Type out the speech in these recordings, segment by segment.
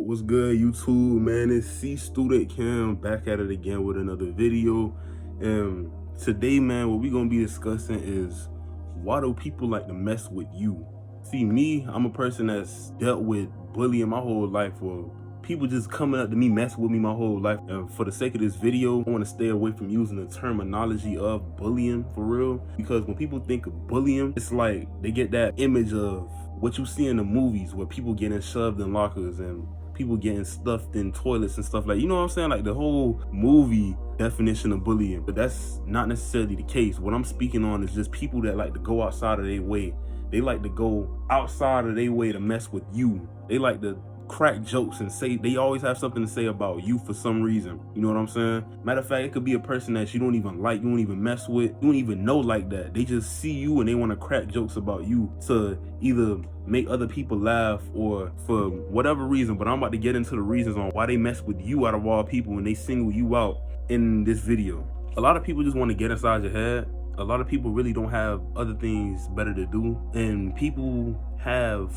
What's good, YouTube, man? It's C Student Cam back at it again with another video. And today, man, what we're gonna be discussing is why do people like to mess with you? See, me, I'm a person that's dealt with bullying my whole life, or people just coming up to me, messing with me my whole life. And for the sake of this video, I want to stay away from using the terminology of bullying for real, because when people think of bullying, it's like they get that image of what you see in the movies where people getting shoved in lockers and people getting stuffed in toilets and stuff, like, you know what I'm saying? Like the whole movie definition of bullying. But that's not necessarily the case. What I'm speaking on is just people that like to go outside of their way. They like to go outside of their way to mess with you. They like to crack jokes and say, they always have something to say about you for some reason. You know what I'm saying? Matter of fact, it could be a person that you don't even like, you don't even mess with, you don't even know like that. They just see you and they want to crack jokes about you to either make other people laugh or for whatever reason. But I'm about to get into the reasons on why they mess with you out of all people and they single you out in this video. A lot of people just want to get inside your head. A lot of people really don't have other things better to do, and people have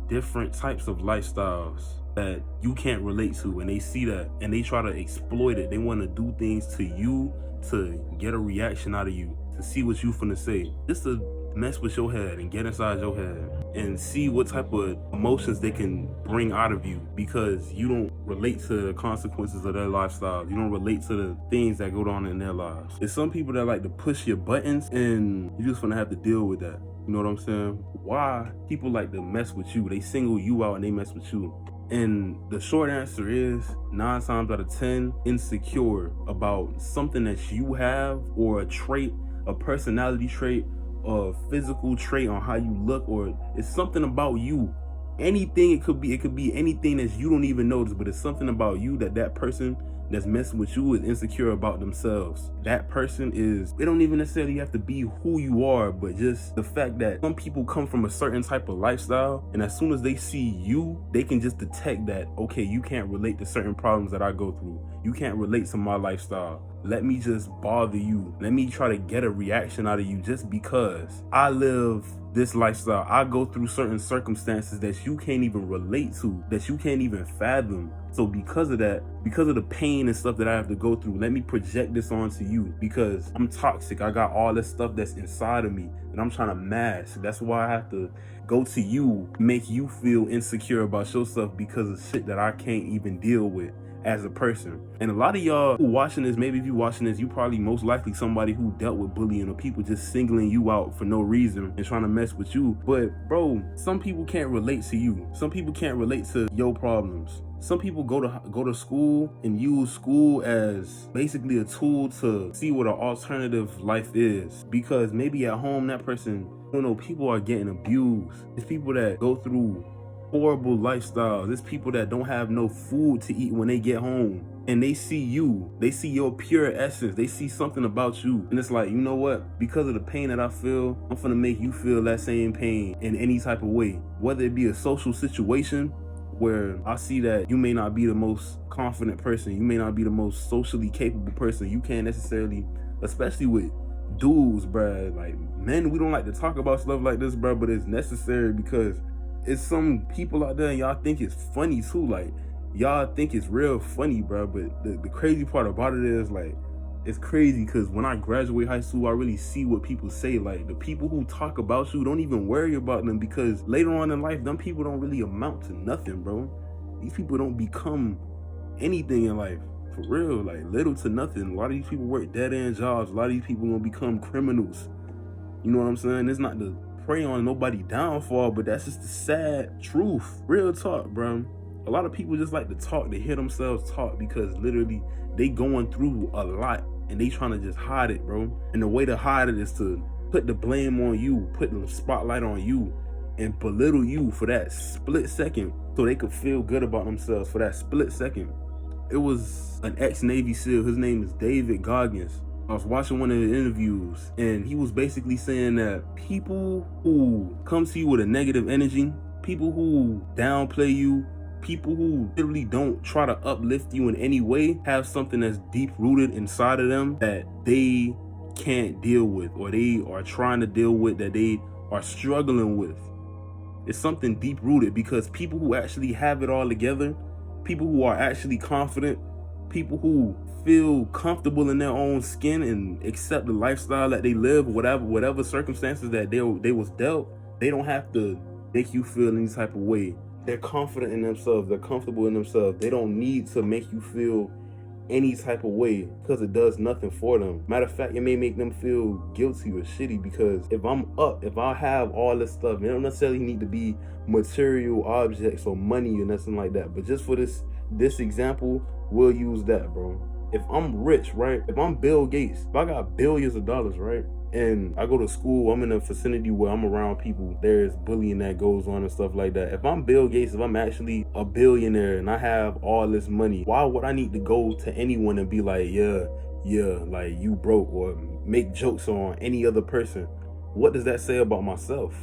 different types of lifestyles that you can't relate to, and they see that and they try to exploit it. They want to do things to you to get a reaction out of you, to see what you finna say, just to mess with your head and get inside your head and see what type of emotions they can bring out of you, because you don't relate to the consequences of their lifestyle. You don't relate to the things that go on in their lives. There's some people that like to push your buttons and you just gonna have to deal with that. You know what I'm saying? Why people like to mess with you? They single you out and they mess with you. And the short answer is 9 times out of 10, insecure about something that you have, or a trait, a personality trait, or a physical trait on how you look, or it's something about you. Anything, it could be anything that you don't even notice, but it's something about you that person that's messing with you is insecure about themselves. That person is, they don't even necessarily have to be who you are, but just the fact that some people come from a certain type of lifestyle, and as soon as they see you, they can just detect that, okay, you can't relate to certain problems that I go through. You can't relate to my lifestyle. Let me just bother you. Let me try to get a reaction out of you just because I live this lifestyle. I go through certain circumstances that you can't even relate to, that you can't even fathom. So because of that, because of the pain and stuff that I have to go through, let me project this onto you, because I'm toxic. I got all this stuff that's inside of me and I'm trying to mask. That's why I have to go to you, make you feel insecure about yourself because of shit that I can't even deal with as a person. And a lot of y'all who watching this, maybe if you watching this, you probably most likely somebody who dealt with bullying, or people just singling you out for no reason and trying to mess with you. But bro, some people can't relate to you. Some people can't relate to your problems. Some people go to school and use school as basically a tool to see what an alternative life is, because maybe at home that person, you know, people are getting abused. It's people that go through horrible lifestyles. There's people that don't have no food to eat when they get home, and they see you, they see your pure essence, they see something about you, and it's like, you know what, because of the pain that I feel, I'm gonna make you feel that same pain in any type of way, whether it be a social situation where I see that you may not be the most confident person, you may not be the most socially capable person, you can't necessarily, especially with dudes, bruh, like men, we don't like to talk about stuff like this, bruh, but it's necessary, because it's some people out there and y'all think it's funny too. Like, y'all think it's real funny, bro. But the crazy part about it is, like, it's crazy because when I graduate high school, I really see what people say. Like, the people who talk about you, don't even worry about them, because later on in life, them people don't really amount to nothing, bro. These people don't become anything in life. For real, like, little to nothing. A lot of these people work dead-end jobs. A lot of these people gonna become criminals. You know what I'm saying? It's not the prey on nobody downfall, but that's just the sad truth. Real talk, bro. A lot of people just like to talk, they hear themselves talk, because literally they going through a lot and they trying to just hide it, bro. And the way to hide it is to put the blame on you, put the spotlight on you, and belittle you for that split second so they could feel good about themselves for that split second. It was an ex-Navy SEAL, his name is David Goggins. I was watching one of the interviews and he was basically saying that people who come to you with a negative energy, people who downplay you, people who literally don't try to uplift you in any way, have something that's deep rooted inside of them that they can't deal with, or they are trying to deal with, that they are struggling with. It's something deep rooted, because people who actually have it all together, people who are actually confident, people who feel comfortable in their own skin and accept the lifestyle that they live, whatever circumstances that they was dealt. They don't have to make you feel any type of way. They're confident in themselves. They're comfortable in themselves. They don't need to make you feel any type of way because it does nothing for them. Matter of fact, it may make them feel guilty or shitty, because if I have all this stuff, it don't necessarily need to be material objects or money or nothing like that, but just for this example, we'll use that, bro. If I'm rich, right? If I'm Bill Gates, if I got billions of dollars, right? And I go to school, I'm in a vicinity where I'm around people, there's bullying that goes on and stuff like that. If I'm Bill Gates, if I'm actually a billionaire and I have all this money, why would I need to go to anyone and be like, yeah, like you broke, or make jokes on any other person? What does that say about myself?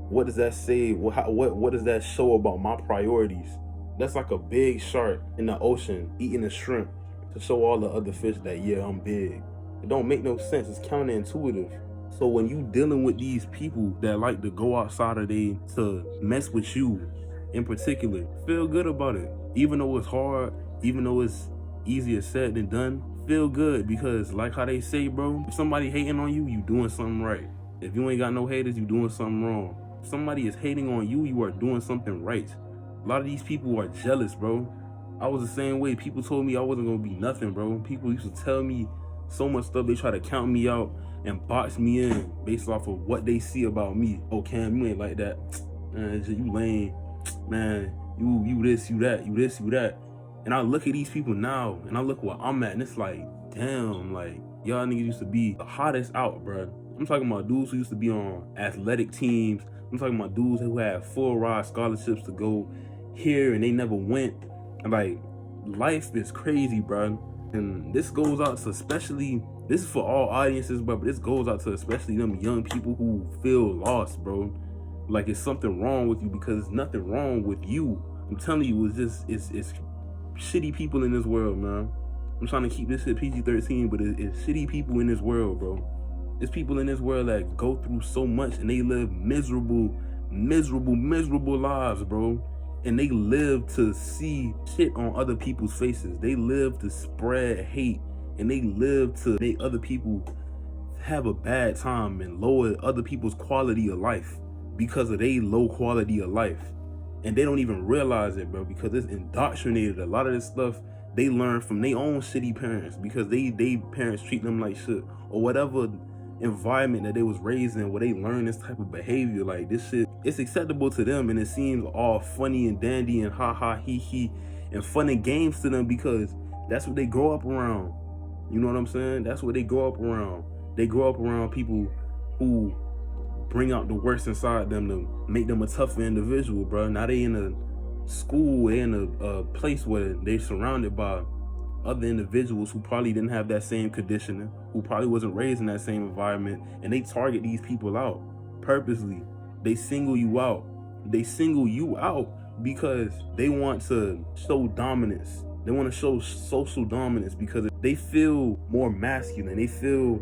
What does that say? What does that show about my priorities? That's like a big shark in the ocean eating a shrimp to show all the other fish that, yeah, I'm big. It don't make no sense. It's counterintuitive. So when you dealing with these people that like to go outside of they to mess with you in particular, feel good about it. Even though it's hard, even though it's easier said than done, feel good, because like how they say, bro, if somebody hating on you, you doing something right. If you ain't got no haters, you doing something wrong. If somebody is hating on you, you are doing something right. A lot of these people are jealous, bro. I was the same way. People told me I wasn't gonna be nothing, bro. People used to tell me so much stuff. They try to count me out and box me in based off of what they see about me. Oh, Cam, you ain't like that. Man, you lame. Man, you this, you that, you this, you that. And I look at these people now, and I look where I'm at, and it's like, damn, like, y'all niggas used to be the hottest out, bro. I'm talking about dudes who used to be on athletic teams. I'm talking about dudes who had full ride scholarships to go here, and they never went. Like, life is crazy, bro. And this goes out to especially, this is for all audiences, bro, but this goes out to especially them young people who feel lost, bro. Like it's something wrong with you, because there's nothing wrong with you. I'm telling you, it's shitty people in this world, man. I'm trying to keep this shit PG-13, but it's shitty people in this world, bro. There's people in this world that go through so much and they live miserable lives, bro. And they live to see shit on other people's faces. They live to spread hate, and they live to make other people have a bad time and lower other people's quality of life because of their low quality of life. And they don't even realize it, bro, because it's indoctrinated. A lot of this stuff they learn from their own shitty parents, because they parents treat them like shit, or whatever environment that they was raised in where they learn this type of behavior. Like, this shit, it's acceptable to them, and it seems all funny and dandy and ha ha he he and fun and games to them, because that's what they grow up around. You know what I'm saying? That's what they grow up around. They grow up around people who bring out the worst inside them to make them a tougher individual, bro. Now they in a school, they in a place where they're surrounded by other individuals who probably didn't have that same conditioning, who probably wasn't raised in that same environment, and they target these people out purposely. They single you out. They single you out because they want to show dominance. They want to show social dominance because they feel more masculine. They feel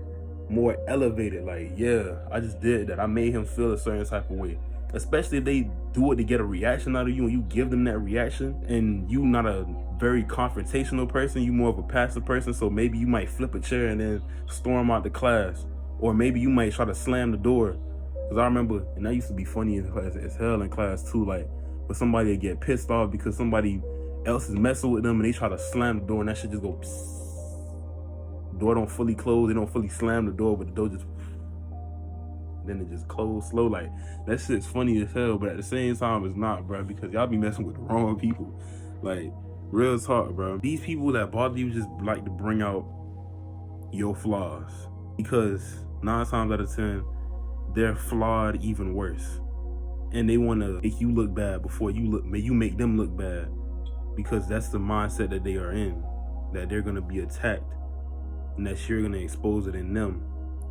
more elevated. Like, yeah, I just did that. I made him feel a certain type of way. Especially if they do it to get a reaction out of you, and you give them that reaction, and you not a very confrontational person, you more of a passive person. So maybe you might flip a chair and then storm out the class, or maybe you might try to slam the door. Because I remember, and that used to be funny as hell in class too, like, but somebody would get pissed off because somebody else is messing with them and they try to slam the door, and that shit just go psst. Door don't fully close, they don't fully slam the door, but the door just, then it just closed slow. Like, that shit's funny as hell, but at the same time it's not, bro, because y'all be messing with the wrong people. Like, real talk, bro. These people that bother you just like to bring out your flaws, because 9 times out of 10 they're flawed even worse, and they want to make you look bad before you make them look bad, because that's the mindset that they are in, that they're gonna be attacked and that you're gonna expose it in them.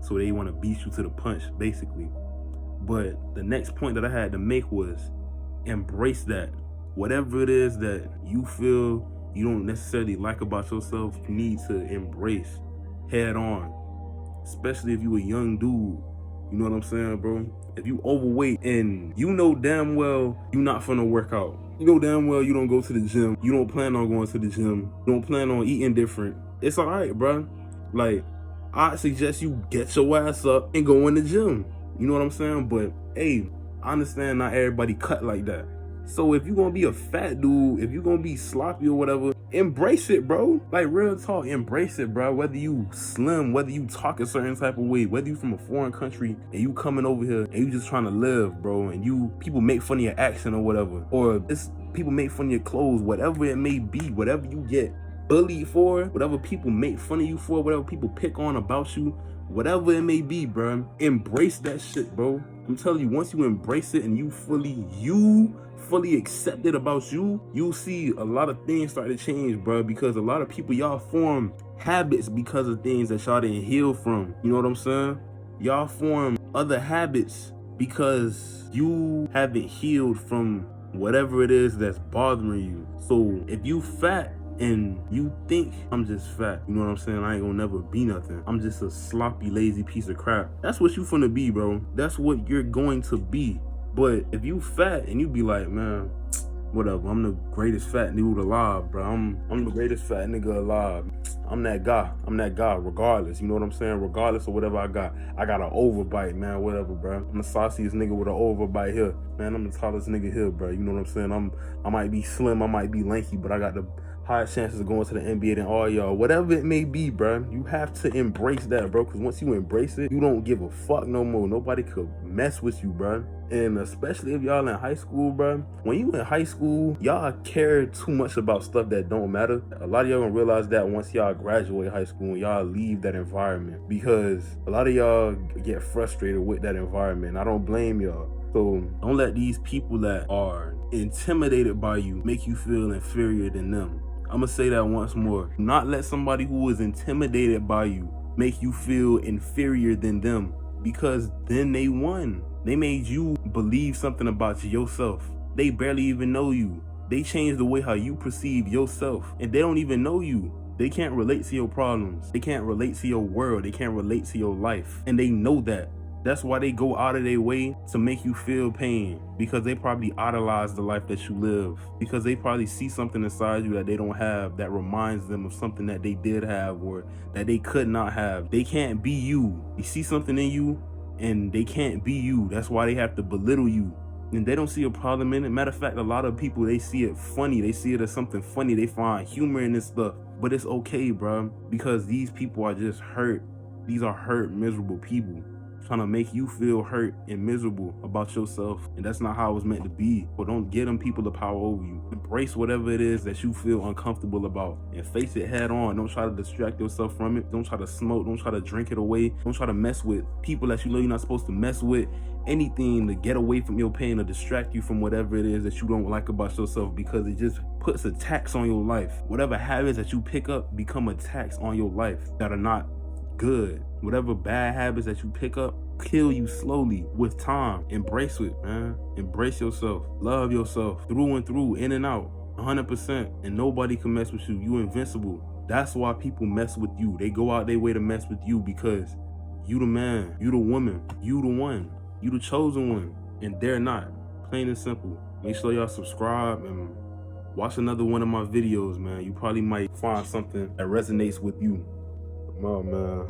So they want to beat you to the punch, basically. But the next point that I had to make was embrace that. Whatever it is that you feel you don't necessarily like about yourself, you need to embrace head on. Especially if you a young dude You know what I'm saying, bro? If you overweight and you know damn well you not finna work out, you know damn well you don't go to the gym, you don't plan on going to the gym, you don't plan on eating different, it's all right, bro. Like, I suggest you get your ass up and go in the gym. You know what I'm saying? But hey, I understand not everybody cut like that. So if you're gonna be a fat dude, if you're gonna be sloppy or whatever, embrace it, bro. Like, real talk, embrace it, bro. Whether you slim, whether you talk a certain type of way, whether you from a foreign country and you coming over here and you just trying to live, bro, and people make fun of your accent or whatever, or people make fun of your clothes, whatever it may be, whatever you get bullied for, whatever people make fun of you for, whatever people pick on about you, whatever it may be, bro, embrace that shit, bro. I'm telling you, once you embrace it and you fully accept it about you, you'll see a lot of things start to change, bro, because a lot of people, y'all form habits because of things that y'all didn't heal from. You know what I'm saying? Y'all form other habits because you haven't healed from whatever it is that's bothering you. So if you fat and you think I'm just fat, you know what I'm saying, I ain't gonna never be nothing, I'm just a sloppy, lazy piece of crap, that's what you finna be, bro. That's what you're going to be. But if you fat and you be like, man, whatever, I'm the greatest fat dude alive, bro. I'm the greatest fat nigga alive. I'm that guy regardless. You know what I'm saying? Regardless of whatever I got an overbite, man, whatever, bro. I'm the sauciest nigga with an overbite here. Man, I'm the tallest nigga here, bro. You know what I'm saying? I might be slim, I might be lanky, but I got the highest chances of going to the NBA than all y'all. Whatever it may be, bro, you have to embrace that, bro, because once you embrace it, you don't give a fuck no more. Nobody could mess with you, bro. And especially if y'all in high school, bro, when you in high school, y'all care too much about stuff that don't matter. A lot of y'all gonna realize that once y'all graduate high school and y'all leave that environment, because a lot of y'all get frustrated with that environment. I don't blame y'all. So don't let these people that are intimidated by you make you feel inferior than them. I'm gonna say that once more. Do not let somebody who is intimidated by you make you feel inferior than them, because then they won. They made you believe something about yourself. They barely even know you. They changed the way how you perceive yourself, and they don't even know you. They can't relate to your problems. They can't relate to your world. They can't relate to your life, and they know that. That's why they go out of their way to make you feel pain, because they probably idolize the life that you live, because they probably see something inside you that they don't have that reminds them of something that they did have or that they could not have. They can't be you. They see something in you and they can't be you. That's why they have to belittle you. And they don't see a problem in it. Matter of fact, a lot of people, they see it funny. They see it as something funny. They find humor in this stuff. But it's okay, bro, because these people are just hurt. These are hurt, miserable people trying to make you feel hurt and miserable about yourself, and that's not how it was meant to be. But don't get them people the power over you. Embrace whatever it is that you feel uncomfortable about and face it head on. Don't try to distract yourself from it. Don't try to smoke. Don't try to drink it away. Don't try to mess with people that you know you're not supposed to mess with. Anything to get away from your pain or distract you from whatever it is that you don't like about yourself, because it just puts a tax on your life. Whatever habits that you pick up become a tax on your life that are not good. Whatever bad habits that you pick up kill you slowly with time. Embrace it, man. Embrace yourself. Love yourself through and through, in and out, 100%. And nobody can mess with you. You invincible. That's why people mess with you. They go out their way to mess with you, because you the man, you the woman, you the one, you the chosen one, and they're not. Plain and simple. Make sure y'all subscribe and watch another one of my videos, man. You probably might find something that resonates with you. Come on, man.